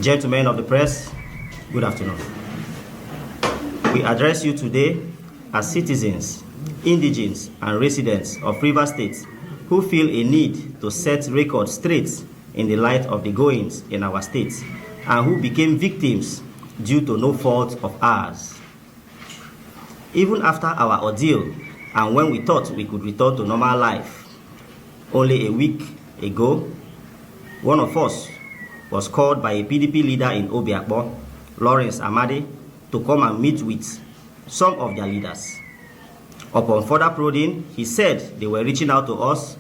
Gentlemen of the press, good afternoon. We address you today as citizens, indigents, and residents of Rivers State who feel a need to set records straight in the light of the goings in our state and who became victims due to no fault of ours. Even after our ordeal and when we thought we could return to normal life, only a week ago, one of us was called by a PDP leader in Obiakpo, Lawrence Amadi, to come and meet with some of their leaders. Upon further prodding, he said they were reaching out to us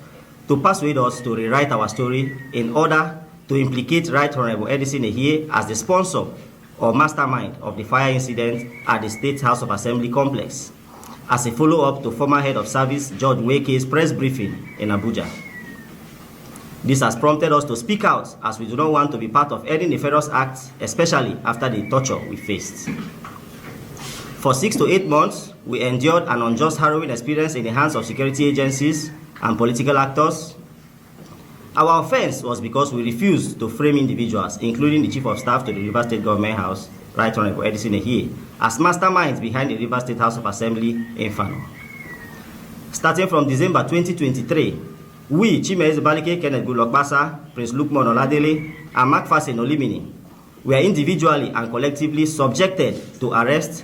to persuade us to rewrite our story in order to implicate Right Honorable Edison Ehie as the sponsor or mastermind of the fire incident at the State House of Assembly complex, as a follow-up to former head of service George Wake's press briefing in Abuja. This has prompted us to speak out as we do not want to be part of any nefarious act, especially after the torture we faced. For 6 to 8 months, we endured an unjust harrowing experience in the hands of security agencies and political actors. Our offense was because we refused to frame individuals, including the Chief of Staff to the Rivers State Government House, Right Honorable Edison Ehie, as masterminds behind the Rivers State House of Assembly inferno. Starting from December 2023, we, Chimez Balike, Kenneth Goodluck, Prince Lukman Oladele, and McPherson Olimini, were individually and collectively subjected to arrest,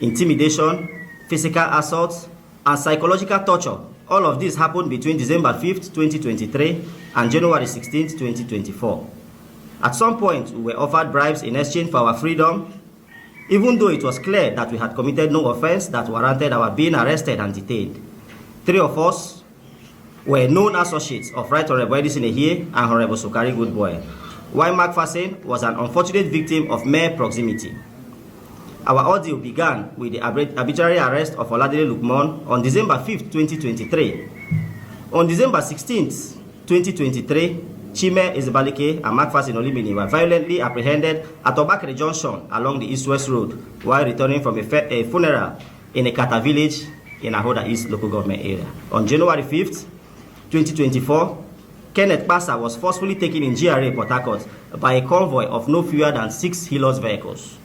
intimidation, physical assault, and psychological torture. All of this happened between December 5th, 2023 and January 16th, 2024. At some point, we were offered bribes in exchange for our freedom, even though it was clear that we had committed no offense that warranted our being arrested and detained. 3 of us were known associates of Right Honorable Edison Ehie and Honorable Sukari Goodboy, while McPherson was an unfortunate victim of mere proximity. Our ordeal began with the arbitrary arrest of Oladele Lukman on December 5th, 2023. On December 16th, 2023, Chime Ezebalike and McPherson Olimini were violently apprehended at Obakere Junction along the East-West Road while returning from a funeral in a Kata village in Ahoda East local government area. On January 5th, 2024, Kenneth Pasa was forcefully taken in GRA Port Harcourt by a convoy of no fewer than 6 Helios vehicles.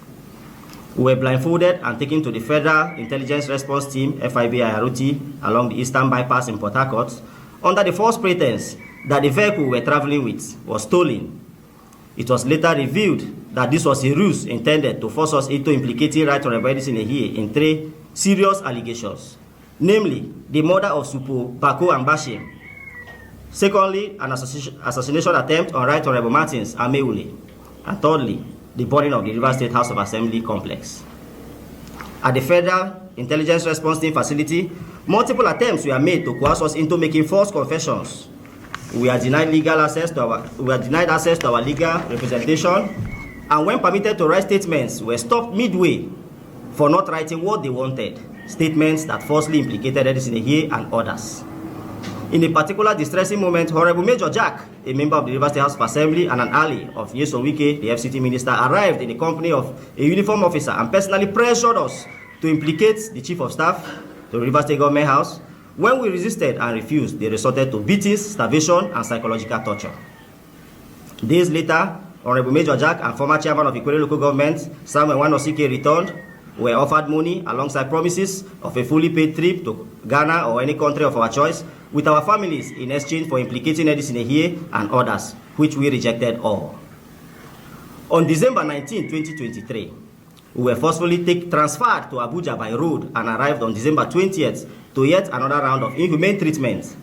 We were blindfolded and taken to the Federal Intelligence Response Team, FIB-IROT, along the Eastern Bypass in Port Harcourt, under the false pretense that the vehicle we were traveling with was stolen. It was later revealed that this was a ruse intended to force us into implicating Right Honorable Edison Ehie in 3 serious allegations, namely the murder of Supo, Bako, and Bashim. Secondly, an assassination attempt on Right Honorable Martins Ameule. And thirdly, the burning of the Rivers State House of Assembly complex. At the Federal Intelligence Response Team facility, multiple attempts were made to coerce us into making false confessions. We are denied access to our legal representation, and when permitted to write statements, were stopped midway for not writing what they wanted, statements that falsely implicated Edison Ehie and others. In a particular distressing moment, Honorable Major Jack, a member of the Rivers State House of Assembly and an ally of Nyesom Wike, the FCT minister, arrived in the company of a uniformed officer and personally pressured us to implicate the Chief of Staff to the Rivers State Government House. When we resisted and refused, they resorted to beatings, starvation, and psychological torture. Days later, Honorable Major Jack and former chairman of Ikwere local government, Samuel Wanosike, returned, were offered money alongside promises of a fully paid trip to Ghana or any country of our choice with our families in exchange for implicating Edison Ehie and others, which we rejected all. On December 19, 2023, we were forcefully transferred to Abuja by road and arrived on December 20th to yet another round of inhumane treatment.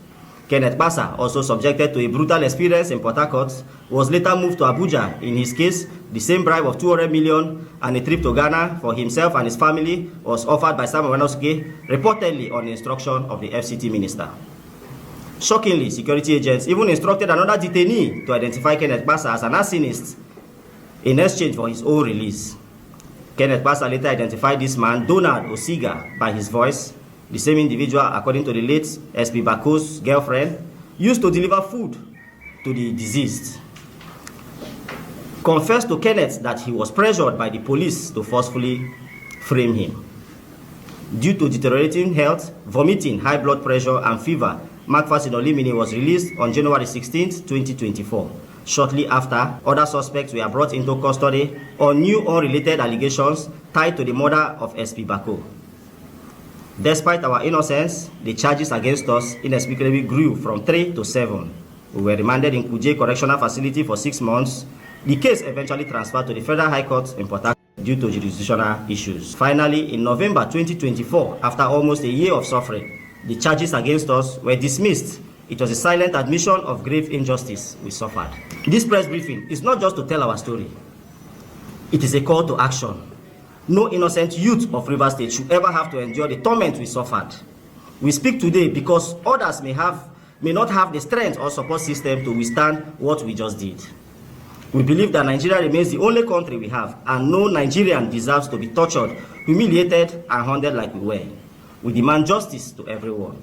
Kenneth Pasa, also subjected to a brutal experience in Port Harcourt, was later moved to Abuja. In his case, the same bribe of 200 million and a trip to Ghana for himself and his family was offered by Samuel Wanosike, reportedly on the instruction of the FCT minister. Shockingly, security agents even instructed another detainee to identify Kenneth Pasa as an arsonist in exchange for his own release. Kenneth Pasa later identified this man, Donald Osiga, by his voice, the same individual, according to the late SP Bako's girlfriend, used to deliver food to the deceased. Confessed to Kenneth that he was pressured by the police to forcefully frame him. Due to deteriorating health, vomiting, high blood pressure, and fever, McPherson Olimini was released on January 16, 2024. Shortly after, other suspects were brought into custody on new unrelated allegations tied to the murder of SP Bako. Despite our innocence, the charges against us inexplicably grew from 3 to 7. We were remanded in Kuje Correctional Facility for 6 months. The case eventually transferred to the Federal High Court in Port Harcourt due to jurisdictional issues. Finally, in November 2024, after almost a year of suffering, the charges against us were dismissed. It was a silent admission of grave injustice we suffered. This press briefing is not just to tell our story. It is a call to action. No innocent youth of Rivers State should ever have to endure the torment we suffered. We speak today because others may not have the strength or support system to withstand what we just did. We believe that Nigeria remains the only country we have, and no Nigerian deserves to be tortured, humiliated, and hunted like we were. We demand justice to everyone.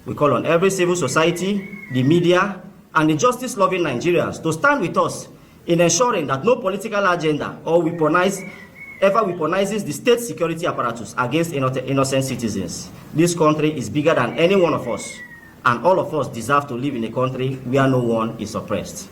We call on every civil society, the media, and the justice-loving Nigerians to stand with us in ensuring that no political agenda or ever weaponizes the state security apparatus against innocent citizens. This country is bigger than any one of us, and all of us deserve to live in a country where no one is oppressed.